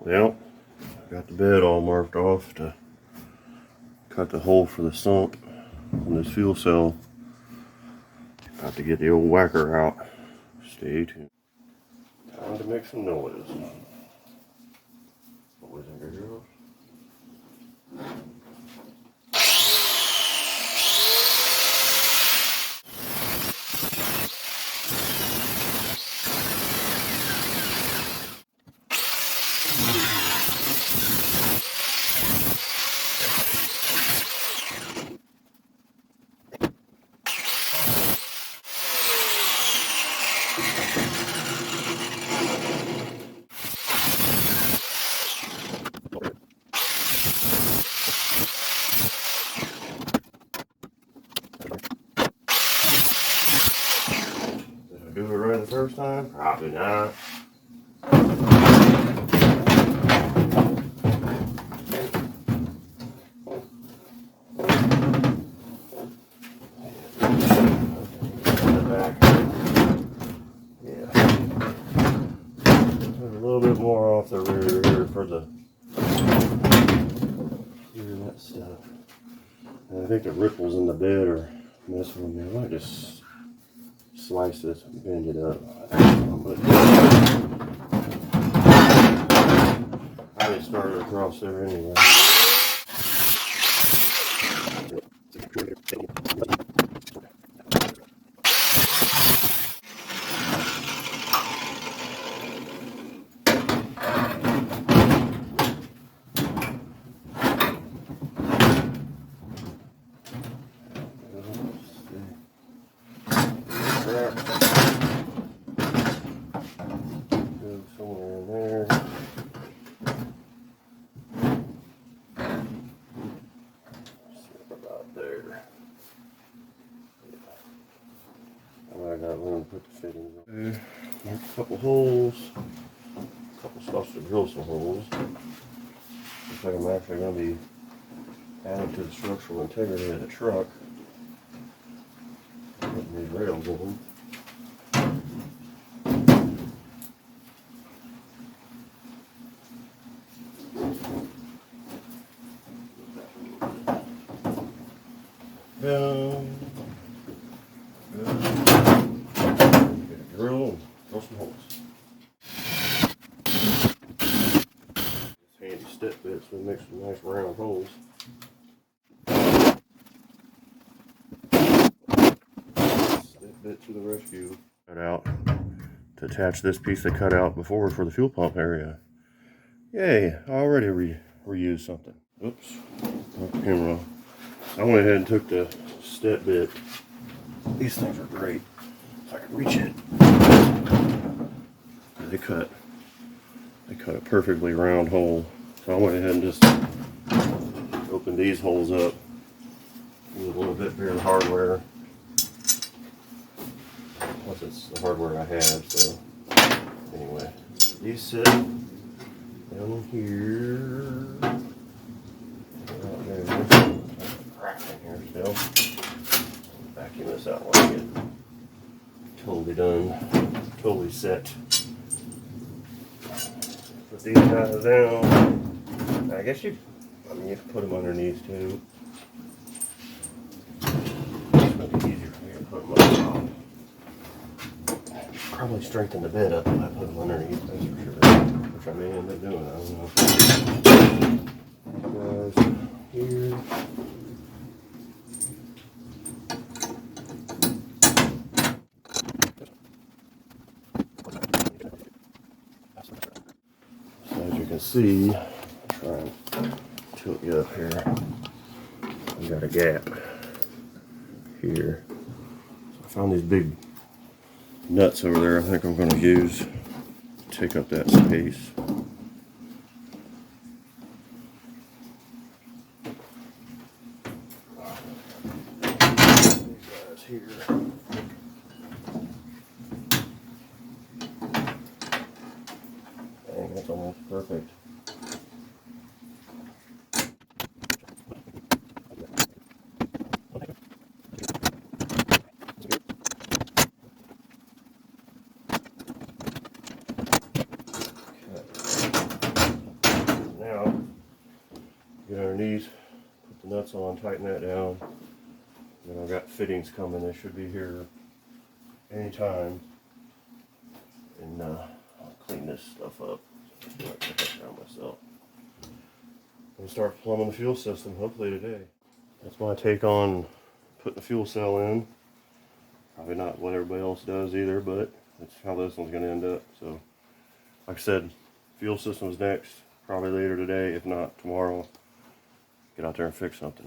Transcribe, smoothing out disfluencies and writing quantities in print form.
Well, got the bed all marked off to cut the hole for the sump on this fuel cell. About to get the old whacker out. Stay tuned. Time to make some noise. Boys and girls. Do it right the first time? Probably not. Yeah. There's a little bit more off the rear here for the that stuff. And I think the ripples in the bed are messing with me. I might just slice this and bend it up. I just started across there anyway. Go somewhere in there. About there. Yeah. I got room to put the fittings on. Make a couple holes. A couple spots to drill some holes. Looks like I'm actually going to be adding to the structural integrity of the truck. Putting these rails in. Get a drill and drill some holes. This handy step bit so we make some nice round holes. Step bit to the rescue. Cut out to attach this piece they cut out before for the fuel pump area. Yay! I already reused something. Oops, knocked the camera off. I went ahead and took the step bit. These things are great. If I can reach it. They cut a perfectly round hole. So I went ahead and just opened these holes up with a little bit bigger hardware. Plus it's the hardware I have, so anyway. These sit down here. Out there. In here still. Vacuum this out while I get totally done, totally set. Put these guys down. I guess you can put them underneath too. It's going to be easier for me to put them on top. Probably strengthen the bed up if I put them underneath, that's for sure. Which I may end up doing, I don't know. Guys, here. See, try and tilt you up here. We got a gap here. So I found these big nuts over there. I think I'm going to use to take up that space. These guys here. Dang, that's almost perfect. Get underneath, put the nuts on, tighten that down. Then I've got fittings coming. They should be here anytime. And I'll clean this stuff up. Around myself. And start plumbing the fuel system hopefully today. That's my take on putting the fuel cell in. Probably not what everybody else does either, but that's how this one's going to end up. So, like I said, fuel system's next. Probably later today, if not tomorrow. Get out there and fix something.